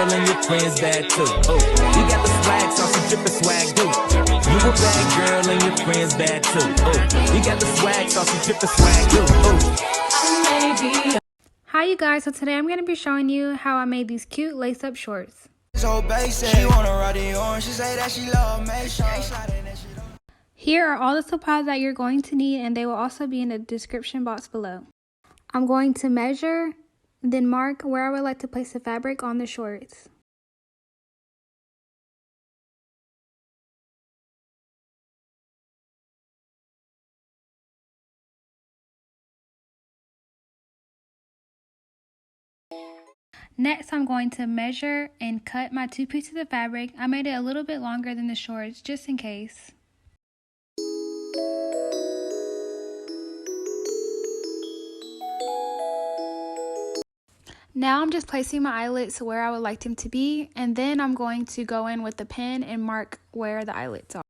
girl and your friends bad too. Oh, you got the swag, so some drippin' swag too. You a bad girl and your friends bad too. Oh, you got the swag, so some drippin' swag too. Oh. Hi you guys, so today I'm going to be showing you how I made these cute lace-up shorts. Here are all the supplies that you're going to need, and they will also be in the description box below. I'm going to measure, then mark where I would like to place the fabric on the shorts. Next, I'm going to measure and cut my 2 pieces of fabric. I made it a little bit longer than the shorts, just in case. Now I'm just placing my eyelets where I would like them to be, and then I'm going to go in with the pen and mark where the eyelets are.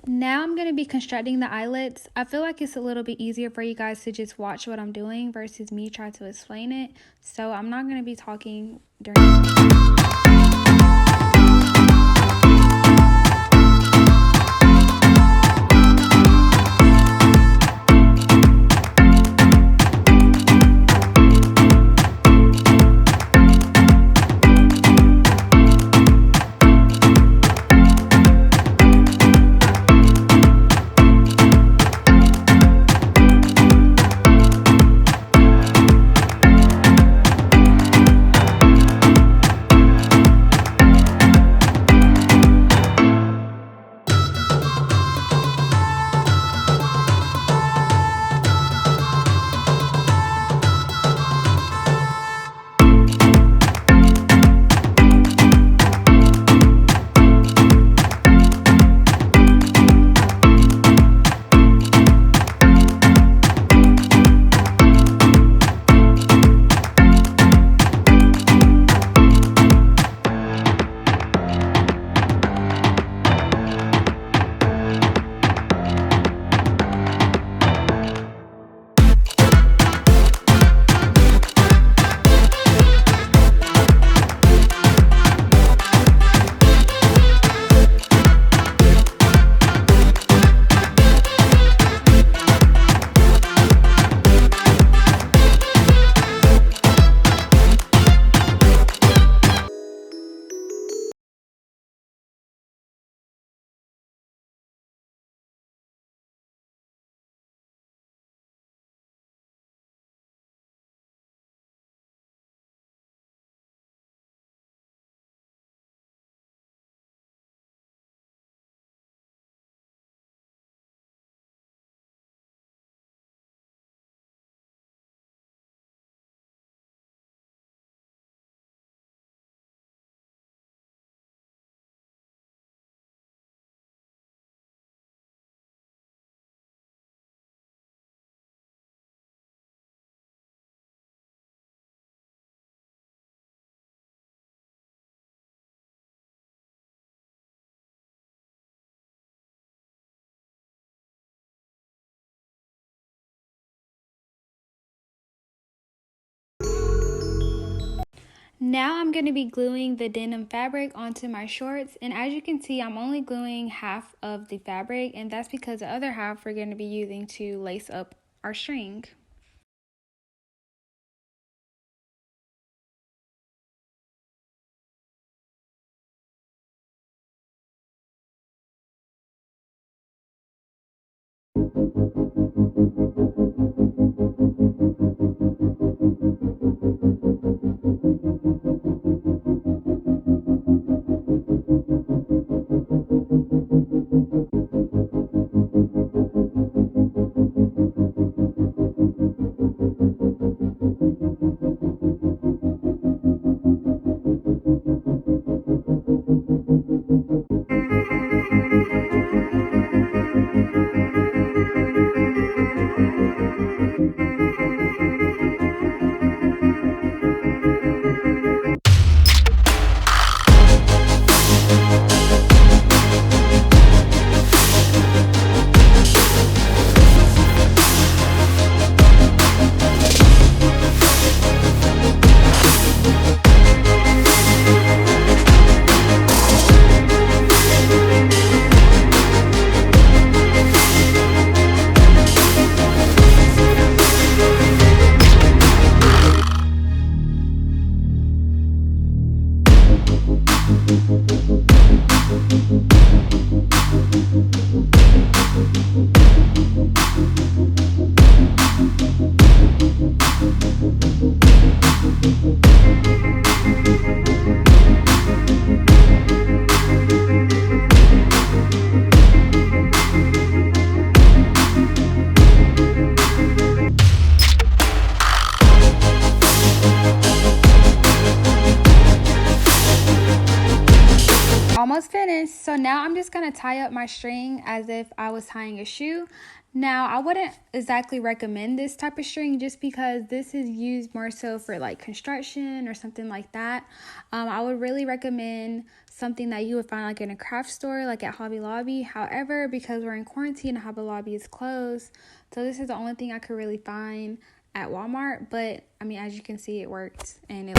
Now I'm going to be constructing the eyelets. I feel like it's a little bit easier for you guys to just watch what I'm doing versus me try to explain it. So I'm not going to be talking during Now I'm going to be gluing the denim fabric onto my shorts, and as you can see, I'm only gluing half of the fabric, and that's because the other half we're going to be using to lace up our string. So now I'm just going to tie up my string as if I was tying a shoe. Now, I wouldn't exactly recommend this type of string just because this is used more so for like construction or something like that. I would really recommend something that you would find like in a craft store, like at Hobby Lobby. However, because we're in quarantine, Hobby Lobby is closed. So this is the only thing I could really find at Walmart. But I mean, as you can see, it worked and it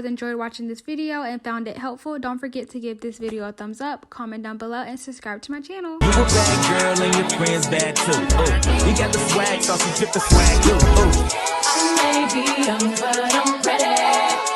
enjoyed watching this video and found it helpful, don't forget to give this video a thumbs up, comment down below, and subscribe to my channel. You a bad girl and your friends bad too. Ooh, you got the swag, sauce and drip the swag too. Ooh. I may be young, but I'm ready.